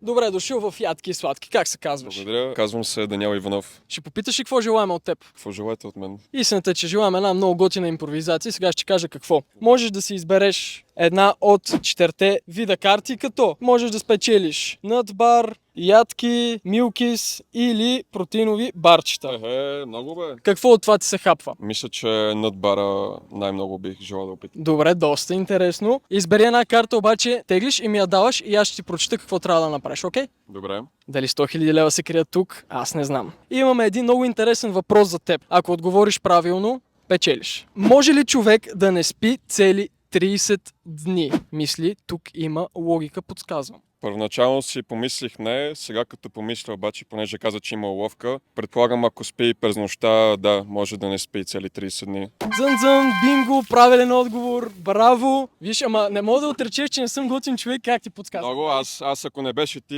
Добре дошъл в Ядки и сладки. Как се казваш? Благодаря. Казвам се Даниел Иванов. Ще попиташ ли какво желаем от теб? Какво желаете от мен? Истината е, че желаем една много готина импровизация. Сега ще ти кажа какво. Можеш да си избереш една от четирите вида карти, като можеш да спечелиш нътбар, ядки, милкис или протеинови барчета. Много бе. Какво от това ти се хапва? Мисля, че над бара най-много бих желал да опитам. Добре, доста интересно. Избери една карта, обаче теглиш и ми я даваш и аз ще ти прочита какво трябва да направиш, окей? Добре. Дали 100 000 лева се крият тук? Аз не знам. Имаме един много интересен въпрос за теб. Ако отговориш правилно, печелиш. Може ли човек да не спи цели 30 дни? Мисли, тук има логика, подсказвам. Първоначално си помислих не, сега като помисля обаче, понеже каза, че има уловка, предполагам ако спи през нощта, да, може да не спи цели 30 дни. Дзън-дзън, бинго, правилен отговор, браво! Виж, ама не мога да отречеш, че не съм готин човек, как ти подсказвам. Много, аз ако не беше ти,